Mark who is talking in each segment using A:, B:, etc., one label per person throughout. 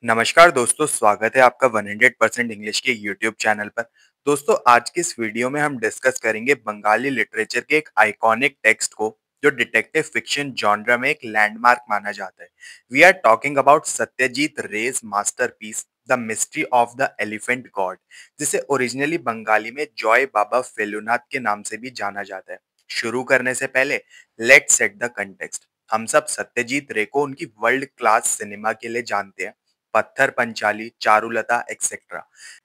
A: नमस्कार दोस्तों, स्वागत है आपका 100% इंग्लिश के यूट्यूब चैनल पर। दोस्तों, आज की इस वीडियो में हम डिस्कस करेंगे बंगाली लिटरेचर के एक आइकॉनिक टेक्स्ट को, जो डिटेक्टिव फिक्शन जॉनरा में एक लैंडमार्क माना जाता है। We are talking about Satyajit Ray's masterpiece the mystery of the elephant god, जिसे ओरिजिनली बंगाली में जॉय बाबा फेलुनाथ के नाम से भी जाना जाता है। शुरू करने से पहले लेट्स सेट द कंटेक्स्ट। हम सब सत्यजीत रे को उनकी वर्ल्ड क्लास सिनेमा के लिए जानते हैं, पत्थर पंचाली, चारुलता एक्सेट्रा।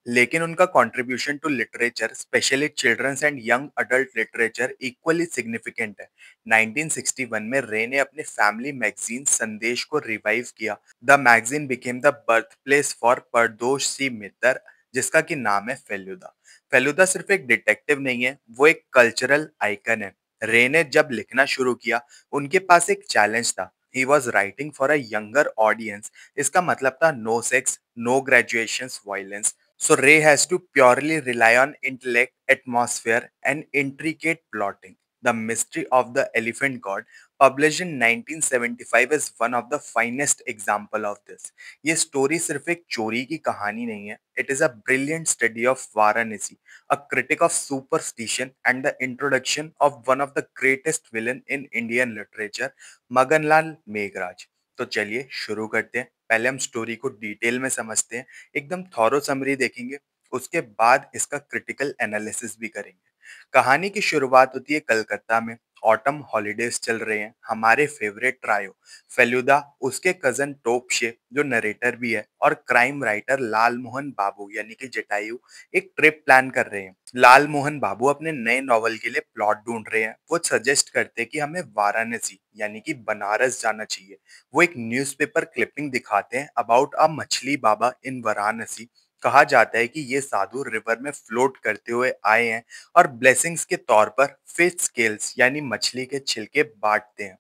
A: लेकिन उनका contribution to literature, specially children's and young adult literature, equally significant है। 1961 में रे ने अपने फैमिली मैगजीन संदेश को रिवाइव किया। The magazine became the birth place for Pradosh C Mitter, जिसका की नाम है फेलुदा। फेलुदा सिर्फ एक डिटेक्टिव नहीं है, वो एक कल्चरल आइकन है। रे ने जब लिखना शुरू किया, उनके पास एक चैलेंज था। He was writing for a younger audience. इसका मतलब था no sex, no graduations, violence. So Ray has to purely rely on intellect, atmosphere, and intricate plotting. The Mystery of the Elephant God, published in 1975, is one of the finest example of this. ये story सिर्फ एक चोरी की कहानी नहीं है. It is a brilliant study of Varanasi, a critic of superstition, and the introduction of one of the greatest villain in Indian literature, Maganlal Meghraj. तो चलिए शुरू करते हैं। पहले हम स्टोरी को डिटेल में समझते हैं, एकदम थॉरो समरी देखेंगे, उसके बाद इसका क्रिटिकल एनालिसिस भी करेंगे। कहानी की शुरुआत होती है कलकत्ता में। ऑटम हॉलीडेज चल रहे हैं। हमारे फेवरेट ट्रायो फेलुदा, उसके कजन टोपशे जो नरेटर भी है, और क्राइम राइटर लाल मोहन बाबू यानी कि जटायु एक ट्रिप प्लान कर रहे हैं। लाल मोहन बाबू अपने नए नॉवल के लिए प्लॉट ढूंढ रहे हैं। वो सजेस्ट करते हैं कि हमें वाराणसी यानी कि बनारस जाना चाहिए। वो एक न्यूज़पेपर क्लिपिंग दिखाते हैं अबाउट अ मछली बाबा इन वाराणसी। कहा जाता है कि ये साधु रिवर में फ्लोट करते हुए आए हैं और ब्लेसिंग्स के तौर पर फिश स्केल्स यानी मछली के छिलके बांटते हैं।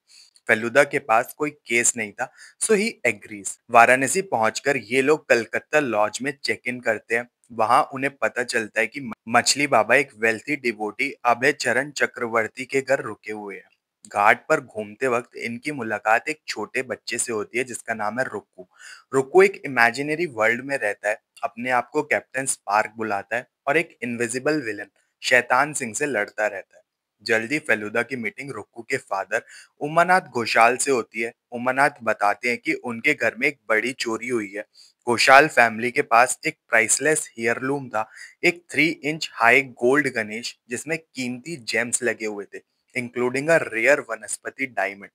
A: फेलुदा के पास कोई केस नहीं था, सो ही एग्रीज। वाराणसी पहुंचकर ये लोग कलकत्ता लॉज में चेक इन करते हैं। वहां उन्हें पता चलता है कि मछली बाबा एक वेल्थी डिवोटी अभय चरण चक्रवर्ती के घर रुके हुए हैं। घाट पर घूमते वक्त इनकी मुलाकात एक छोटे बच्चे से होती है जिसका नाम है रुक्कू। रुक्कू एक इमेजिनरी वर्ल्ड में रहता है, अपने आप को कैप्टन स्पार्क बुलाता है और एक इनविजिबल विलन शैतान सिंह से लड़ता रहता है। जल्दी फेलुदा की मीटिंग रुक्कू के फादर उमानाथ घोषाल से होती है। उमानाथ बताते हैं कि उनके घर में एक बड़ी चोरी हुई है। घोषाल फैमिली के पास एक प्राइसलेस हेयरलूम था, एक 3 इंच हाई गोल्ड गणेश जिसमें कीमती जेम्स लगे हुए थे, इंक्लूडिंग अ रेयर वनस्पति डायमंड।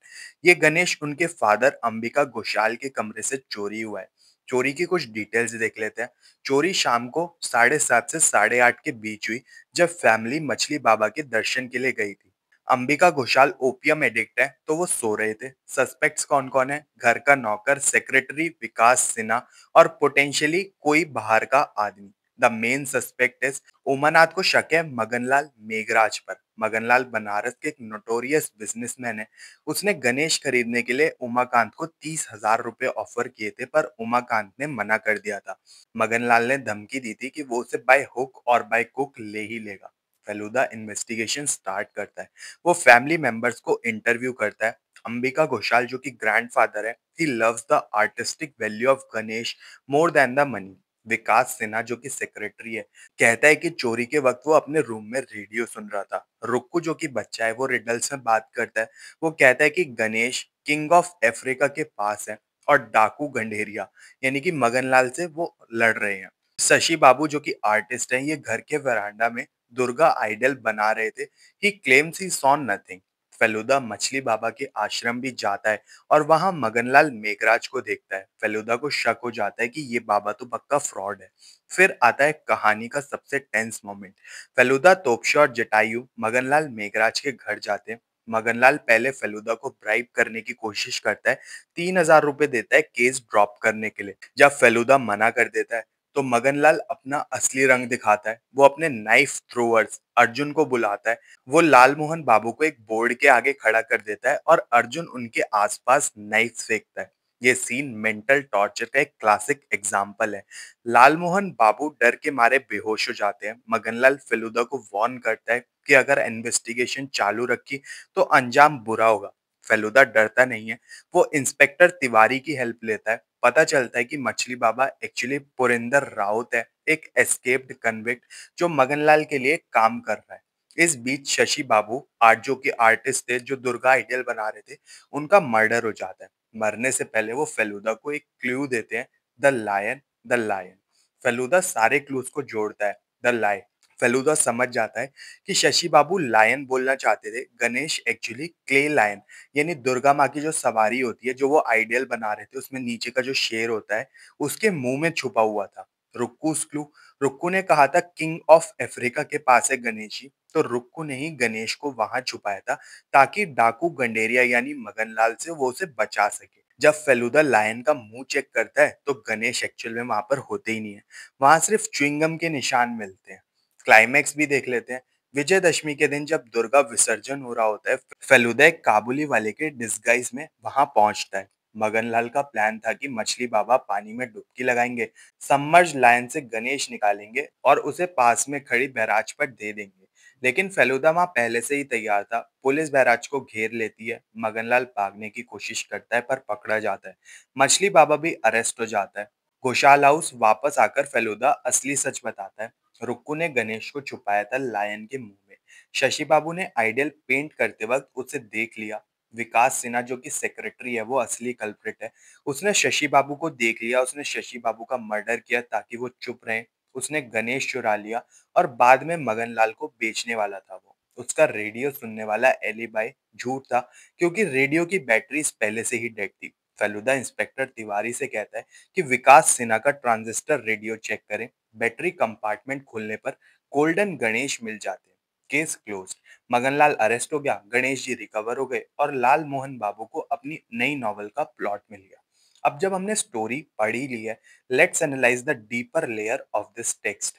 A: ये गणेश उनके फादर अंबिका घोषाल के कमरे से चोरी हुआ है। चोरी की कुछ डिटेल्स देख लेते हैं। चोरी शाम को 7:30 से 8:30 के बीच हुई, जब फैमिली मछली बाबा के दर्शन के लिए गई थी। अंबिका घोषाल ओपियम एडिक्ट है, तो वो सो रहे थे। सस्पेक्ट्स कौन कौन है? घर का नौकर, सेक्रेटरी विकास सिन्हा, और पोटेंशियली कोई बाहर का आदमी। The main suspect is, Umanath को शक है मगनलाल मेघराज पर। मगनलाल बनारस के एक नोटोरियस बिजनेसमैन है। उसने गणेश खरीदने के लिए उमाकांत को 30,000 रुपए ऑफर किए थे, पर उमाकांत ने मना कर दिया था। मगनलाल ने धमकी दी थी कि वो उसे बाय हुक और बाय कुक ले ही लेगा। फेलुदा इन्वेस्टिगेशन स्टार्ट करता है। वो फैमिली मेंबर्स को इंटरव्यू करता है। अंबिका घोषाल जो कि ग्रैंडफादर है, he loves the artistic value of Ganesh more than the money. Vikas Sinha जो कि सेक्रेटरी है, कहता है कि चोरी के वक्त वो अपने रूम में रेडियो सुन रहा था। रुक्कू जो कि बच्चा है, वो रिडल्स में बात करता है। वो कहता है कि गणेश किंग ऑफ अफ्रीका के पास है और डाकू गंडेरिया यानी कि मगनलाल से वो लड़ रहे हैं। शशि बाबू जो कि आर्टिस्ट हैं, ये घर के वरांडा में दुर्गा आइडल बना रहे थे। ही claims he saw nothing. Feluda मछली बाबा के आश्रम भी जाता है और वहां मगनलाल मेघराज को देखता है। फेलुदा को शक हो जाता है कि ये बाबा तो पक्का फ्रॉड है। फिर आता है कहानी का सबसे टेंस मोमेंट। फेलुदा, तोपशे और जटायु मगनलाल मेघराज के घर जाते हैं। मगनलाल पहले फेलुदा को ब्राइब करने की कोशिश करता है। 3,000 रुपए देता है केस ड्रॉप करने के लिए। जब फेलुदा मना कर देता है, तो मगनलाल अपना असली रंग दिखाता है। वो अपने नाइफ थ्रोवर्स अर्जुन को बुलाता है। वो लालमोहन बाबू को एक बोर्ड के आगे खड़ा कर देता है और अर्जुन उनके आसपास नाइफ फेंकता है। ये सीन मेंटल टॉर्चर का एक क्लासिक एग्जाम्पल है। लालमोहन बाबू डर के मारे बेहोश हो जाते हैं। मगनलाल फेलुदा को वार्न करता है कि अगर इन्वेस्टिगेशन चालू रखी तो अंजाम बुरा होगा। फेलुदा डरता नहीं है, वो इंस्पेक्टर तिवारी की हेल्प लेता है। पता चलता है कि मछली बाबा एक्चुअली पुरिंदर राउत है, एक एस्केप्ड कन्विक्ट जो मगनलाल के लिए काम कर रहा है। इस बीच शशि बाबू आर्ट जो कि आर्टिस्ट थे, जो दुर्गा आइडियल बना रहे थे, उनका मर्डर हो जाता है। मरने से पहले वो फेलुदा को एक क्लू देते हैं, the lion, the lion. Feluda सारे क्लूज को जोड़ता है, द लायन। फेलुदा समझ जाता है कि शशि बाबू लायन बोलना चाहते थे, गणेश एक्चुअली क्ले लायन, यानी दुर्गा माँ की जो सवारी होती है, जो वो आइडियल बना रहे थे, उसमें नीचे का जो शेर होता है, उसके मुंह में छुपा हुआ था। रुक्कूस क्लू, रुक्कू ने कहा था किंग ऑफ अफ्रीका के पास है गणेश जी, तो रुक्कू ने ही गणेश को वहां छुपाया था, ताकि डाकू गंडेरिया यानी मगनलाल से वो उसे बचा सके। जब फेलुदा लायन का मुंह चेक करता है, तो गणेश एक्चुअल में वहां पर होते ही नहीं है, वहां सिर्फ च्युइंगम के निशान मिलते हैं। क्लाइमैक्स भी देख लेते हैं। विजयदशमी के दिन जब दुर्गा विसर्जन हो रहा होता है, फेलुदा एक काबुली वाले के डिस्गाइज में वहां पहुंचता है। मगनलाल का प्लान था कि मछली बाबा पानी में डुबकी लगाएंगे, सबमर्ज लायन से गणेश निकालेंगे और उसे पास में खड़ी बैराज पर दे देंगे। लेकिन फेलुदा वहां पहले से ही तैयार था। पुलिस बैराज को घेर लेती है। मगनलाल भागने की कोशिश करता है, पर पकड़ा जाता है। मछली बाबा भी अरेस्ट हो जाता है। खुशहाल हाउस वापस आकर फेलुदा असली सच बताता है। रुक्कू ने गणेश को छुपाया था लायन के मुंह में। शशि बाबू ने आइडियल पेंट करते वक्त उसे देख लिया। विकास सिन्हा जो कि सेक्रेटरी है, वो असली कल्प्रिट है। उसने शशि बाबू को देख लिया, उसने शशि बाबू का मर्डर किया ताकि वो चुप रहे। उसने गणेश चुरा लिया और बाद में मगनलाल को बेचने वाला था वो। उसका रेडियो सुनने वाला एलिबाई झूठ था, क्योंकि रेडियो की बैटरीज पहले से ही डेड थी। फेलुदा इंस्पेक्टर तिवारी से कहता है कि विकास सिन्हा का ट्रांजिस्टर रेडियो चेक करें। बैटरी कंपार्टमेंट खोलने पर गोल्डन गणेश मिल जाते हैं। Case close. मगनलाल अरेस्ट हो गया, गणेश जी रिकवर हो गए और लाल मोहन बाबू को अपनी नई नॉवल का प्लॉट मिल गया। अब जब हमने स्टोरी पढ़ी ली है, let's analyse the deeper layer of this text.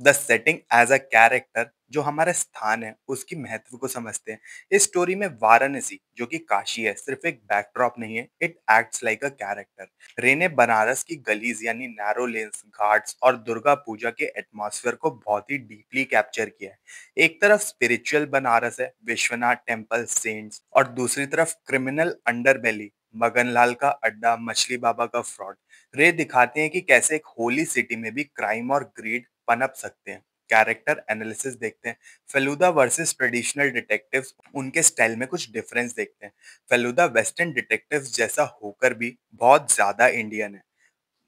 A: The setting as a character, जो हमारा स्थान है, उसकी महत्व को समझते हैं। इस स्टोरी में वाराणसी जो कि काशी है, सिर्फ एक बैकड्रॉप नहीं है, it acts like a character. रे ने बनारस की गलीज यानी नैरो लेन्स, घाट्स और दुर्गा पूजा के एटमॉस्फेयर को बहुत ही डीपली कैप्चर किया है। एक तरफ स्पिरिचुअल बनारस है, विश्वनाथ टेम्पल, सेंट्स, और दूसरी तरफ क्रिमिनल अंडरबेली, मगनलाल का अड्डा, मछली बाबा का फ्रॉड। रे दिखाते हैं कि कैसे एक होली सिटी में भी क्राइम और ग्रीड पनप सकते हैं। कैरेक्टर एनालिसिस देखते हैं। फेलुदा वर्सेस ट्रेडिशनल डिटेक्टिव्स, उनके स्टाइल में कुछ डिफरेंस देखते हैं। फेलुदा वेस्टर्न डिटेक्टिव्स जैसा होकर भी बहुत ज्यादा इंडियन है।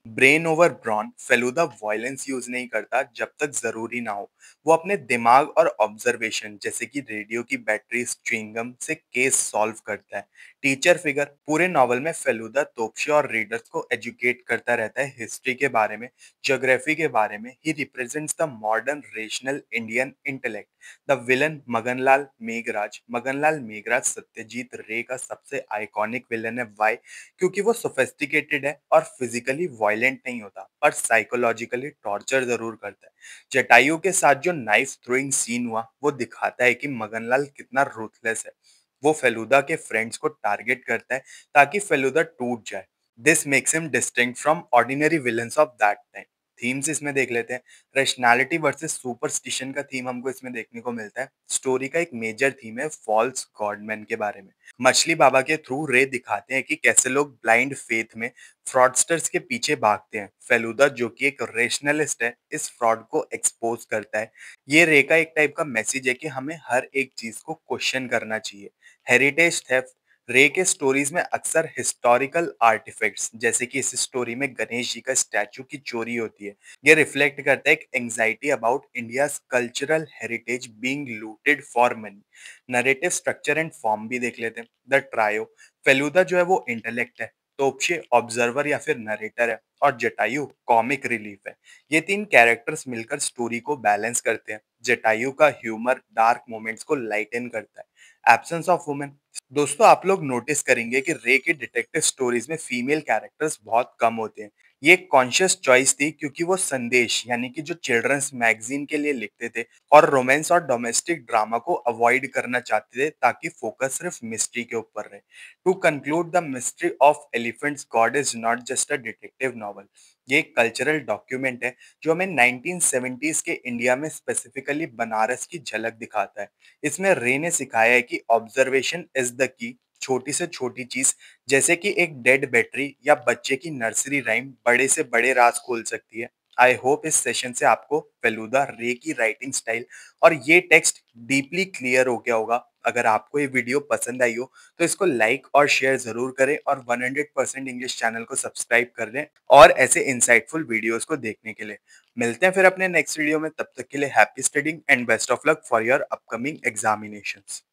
A: Brain over brawn, Feluda violence use नहीं करता जब तक जरूरी ना हो। वो अपने दिमाग और ऑब्जर्वेशन, जैसे कि रेडियो की बैटरी, च्युइंगम से केस सॉल्व करता है। टीचर फिगर, पूरे नॉवल में फेलुदा तोपशे और रीडर्स को एजुकेट करता रहता है, हिस्ट्री के बारे में, ज्योग्राफी के बारे में। ही represents the modern rational Indian intellect. The villain Maganlal Meghraj, Maganlal Meghraj Satyajit रे का सबसे आइकॉनिक विलन है। वाई? क्योंकि वो सोफिस्टिकेटेड है और फिजिकली वायलेंट नहीं होता, पर साइकोलॉजिकली टॉर्चर जरूर करता है। जटायु के साथ जो नाइफ थ्रोइंग सीन हुआ, वो दिखाता है कि मगनलाल कितना रूथलेस है। वो फेलुदा के फ्रेंड्स को टारगेट करता है ताकि फेलुदा टूट जाए। This makes him distinct from ordinary villains of that time. Themes इसमें देख लेते हैं। रैशनैलिटी वर्सेस सुपरस्टिशन का थीम हमको इसमें देखने को मिलता है। स्टोरी का एक मेजर थीम है फॉल्स गॉडमैन के बारे में। मछली बाबा के थ्रू रे दिखाते हैं कि कैसे लोग ब्लाइंड फेथ में फ्रॉडस्टर्स के पीछे भागते हैं। फेलुदा जो कि एक रेशनलिस्ट है, इस फ्रॉड को एक्सपोज करता है। ये रे का एक टाइप का मैसेज है कि हमें हर एक चीज को क्वेश्चन करना चाहिए। हेरिटेज थेफ्ट, रे के स्टोरीज में अक्सर हिस्टोरिकल आर्टिफैक्ट्स, जैसे कि इस स्टोरी में गणेश जी का स्टैचू की चोरी होती है, ये रिफ्लेक्ट करता है एक anxiety about India's cultural heritage being looted for money. Narrative structure and form भी देख लेते हैं। द ट्रायो, फेलुदा जो है वो इंटेलेक्ट है, तोपशे ऑब्जर्वर या फिर नरेटर है, और जटायु कॉमिक रिलीफ है। ये तीन कैरेक्टर्स मिलकर स्टोरी को बैलेंस करते हैं। जटायु का ह्यूमर डार्क मोमेंट्स को लाइटन करता है। एब्सेंस ऑफ वुमेन, दोस्तों आप लोग नोटिस करेंगे कि रे की डिटेक्टिव स्टोरीज में फीमेल कैरेक्टर्स बहुत कम होते हैं। ये एक कॉन्शियस चॉइस थी, क्योंकि वो संदेश यानी कि जो चिल्ड्रंस मैगजीन के लिए लिखते थे, और रोमांस और डोमेस्टिक ड्रामा को अवॉइड करना चाहते थे, ताकि फोकस सिर्फ मिस्ट्री के ऊपर रहे। To conclude, the mystery of elephants god is not just a detective novel. ये एक कल्चरल डॉक्यूमेंट है, जो हमें 1970s के इंडिया में स्पेसिफिकली बनारस की झलक दिखाता है। इसमें रे ने सिखाया है कि ऑब्जर्वेशन इज द की, छोटी से छोटी चीज जैसे कि एक डेड बैटरी या बच्चे की नर्सरी राइम बड़े से बड़े राज खोल सकती है। आई होप इस सेशन से आपको फेलुदा रे की राइटिंग स्टाइल और ये टेक्स्ट डीपली क्लियर हो गया होगा। अगर आपको ये वीडियो पसंद आई हो तो इसको लाइक और शेयर जरूर करें और 100% इंग्लिश चैनल को सब्सक्राइब कर लें और ऐसे इंसाइटफुल वीडियोस को देखने के लिए। मिलते हैं फिर अपने नेक्स्ट वीडियो में, तब तक के लिए happy studying and best of luck for your upcoming examinations.